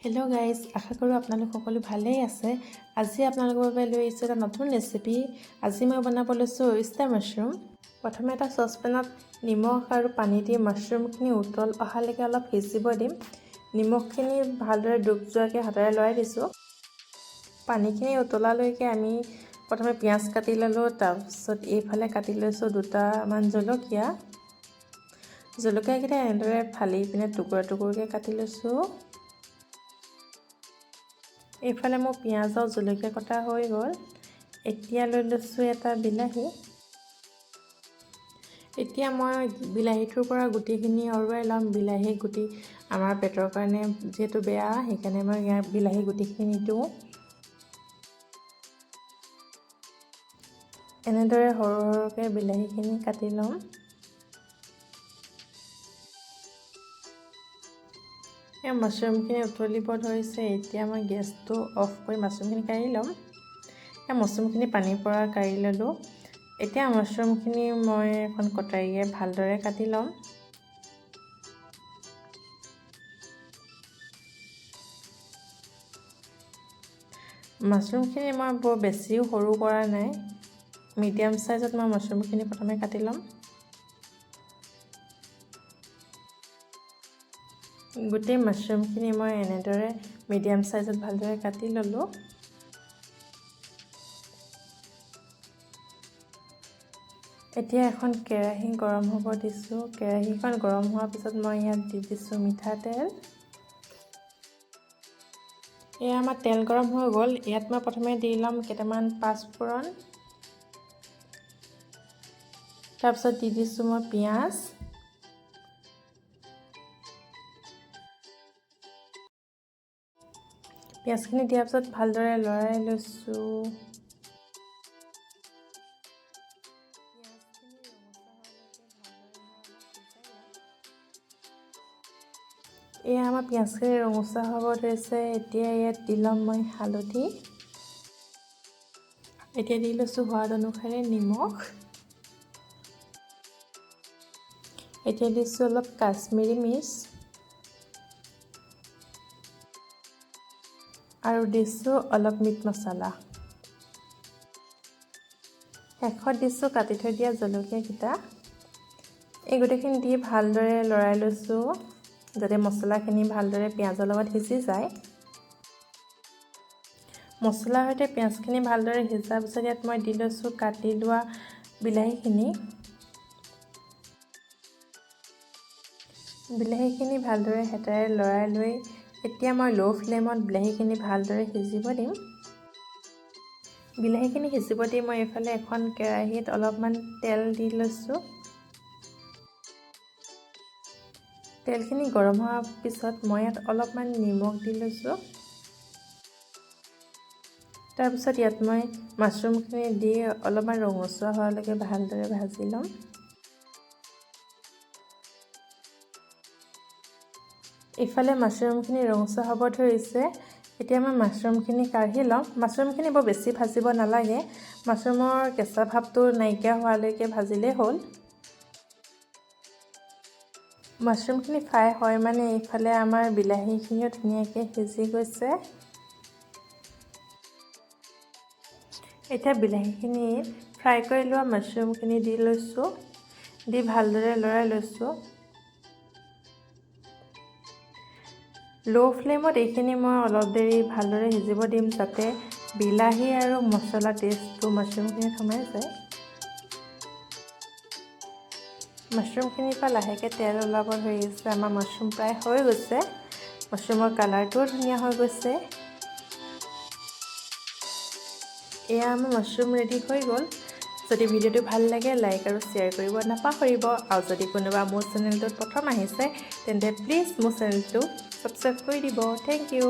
Hello' guys, আশা কৰোঁ আপোনালোক সকলো ভালেই আছে। আজি আপোনালোকৰ বাবে লৈ আহিছোঁ এটা নতুন ৰেচিপি। আজি মই বনাব লৈছোঁ oyster মাছৰুম। প্ৰথমে এটা চচপেনত নিমখ আৰু পানী দি মাছৰুমখিনি উতল অহালৈকে অলপ সিজিব দিম। নিমখখিনি ভালদৰে ডুব যোৱাকৈ হাতেৰে লৰাই দিছোঁ। পানীখিনি উতলালৈকে আমি প্ৰথমে পিঁয়াজ কাটি ল'লোঁ। তাৰপিছত এইফালে কাটি লৈছোঁ দুটামান জলকীয়া। জলকীয়াকেইটা এনেদৰে ফালি পিনে টুকুৰা টুকুৰকৈ কাটি লৈছোঁ। এইফালে মোৰ পিঁয়াজ আৰু জলকীয়া কটা হৈ গ'ল। এতিয়া লৈ লৈছোঁ এটা বিলাহী। এতিয়া মই বিলাহীটোৰ পৰা গুটিখিনি অঁৰুৱাই ল'ম। বিলাহী গুটি আমাৰ পেটৰ কাৰণে যিহেতু বেয়া, সেইকাৰণে মই ইয়াৰ বিলাহী গুটিখিনি নিদিওঁ। এনেদৰে সৰু সৰুকৈ বিলাহীখিনি কাটি ল'ম। মাছৰুমখিনি উতলিব ধৰিছে। এতিয়া মই গেছটো অফ কৰি মাছৰুমখিনি কাঢ়ি ল'ম। মাছৰুমখিনি পানীৰ পৰা কাঢ়ি ল'লোঁ। এতিয়া মাছৰুমখিনি মই এখন কটাৰীয়ে ভালদৰে কাটি ল'ম। মাছৰুমখিনি মই বৰ বেছিও সৰু কৰা নাই, মিডিয়াম চাইজত মই মাছৰুমখিনি প্ৰথমে কাটি ল'ম। গোটেই মাছৰুমখিনি মই এনেদৰে মিডিয়াম চাইজত ভালদৰে কাটি ল'লোঁ। এতিয়া এখন কেৰাহী গৰম হ'ব দিছোঁ। কেৰাহীখন গৰম হোৱাৰ পিছত মই ইয়াত দি দিছোঁ মিঠাতেল। এয়া আমাৰ তেল গৰম হৈ গ'ল। ইয়াত মই প্ৰথমে দি ল'ম কেইটামান পাঁচফোৰণ। তাৰপিছত দি দিছোঁ মই পিঁয়াজ। পিঁয়াজখিনি দিয়াৰ পিছত ভালদৰে লৰাই লৈছোঁ। এয়া আমাৰ পিঁয়াজখিনি ৰঙচুৱা হ'ব ধৰিছে। এতিয়া ইয়াত দি ল'ম মই হালধি। এতিয়া দি লৈছোঁ সোৱাদ অনুসাৰে নিমখ। এতিয়া দিছোঁ অলপ কাশ্মীৰী মিৰ্চ আৰু দিছোঁ অলপ মিট মছলা। শেষত দিছোঁ কাটি থৈ দিয়া জলকীয়াকেইটা। এই গোটেইখিনি দি ভালদৰে লৰাই লৈছোঁ যাতে মছলাখিনি ভালদৰে পিঁয়াজৰ লগত সিজি যায়। মছলাৰ সৈতে পিঁয়াজখিনি ভালদৰে সিজাৰ পিছত ইয়াত মই দি লৈছোঁ কাটি লোৱা বিলাহীখিনি। বিলাহীখিনি ভালদৰে হেতাৰে লৰাই লৈ এতিয়া মই ল' ফ্লেমত বিলাহীখিনি ভালদৰে সিজিব দিম। বিলাহীখিনি সিজিব দি মই এইফালে এখন কেৰাহীত অলপমান তেল দি লৈছোঁ। তেলখিনি গৰম হোৱাৰ পিছত মই ইয়াত অলপমান নিমখ দি লৈছোঁ। তাৰপিছত ইয়াত মই মাছৰুমখিনি দি অলপমান ৰঙচুৱা হোৱালৈকে ভালদৰে ভাজি ল'ম। ইফালে মাছৰুমখিনি ৰঙচুৱা হ'ব ধৰিছে। এতিয়া মই মাছৰুমখিনি কাঢ়ি ল'ম। মাছৰুমখিনি বৰ বেছি ভাজিব নালাগে, মাছৰুমৰ কেঁচা ভাৱটো নাইকিয়া হোৱালৈকে ভাজিলেই হ'ল। মাছৰুমখিনি ফ্ৰাই হয় মানে এইফালে আমাৰ বিলাহীখিনিও ধুনীয়াকৈ সিজি গৈছে। এতিয়া বিলাহীখিনি ফ্ৰাই কৰি লোৱা মাছৰুমখিনি দি লৈছোঁ। দি ভালদৰে লৰাই লৈছোঁ। ল' ফ্লেমত এইখিনি মই অলপ দেৰি ভালদৰে সিজিব দিম যাতে বিলাহী আৰু মছলা টেষ্টটো মাছৰুমখিনিত সোমাই যায়। মাছৰুমখিনিৰ পৰা লাহেকৈ তেল ওলাব ধৰিছে। আমাৰ মাছৰুম প্ৰায় হৈ গৈছে। মাছৰুমৰ কালাৰটোও ধুনীয়া হৈ গৈছে। এয়া আমাৰ মাছৰুম ৰেডি হৈ গ'ল। যদি ভিডিঅ'টো ভাল লাগে লাইক আৰু শ্বেয়াৰ কৰিব নাপাহৰিব। আৰু যদি কোনোবা মোৰ চেনেলটোত প্ৰথম আহিছে তেন্তে প্লিজ মোৰ চেনেলটো ছাবস্ক্ৰাইব কৰি দিব। Thank U.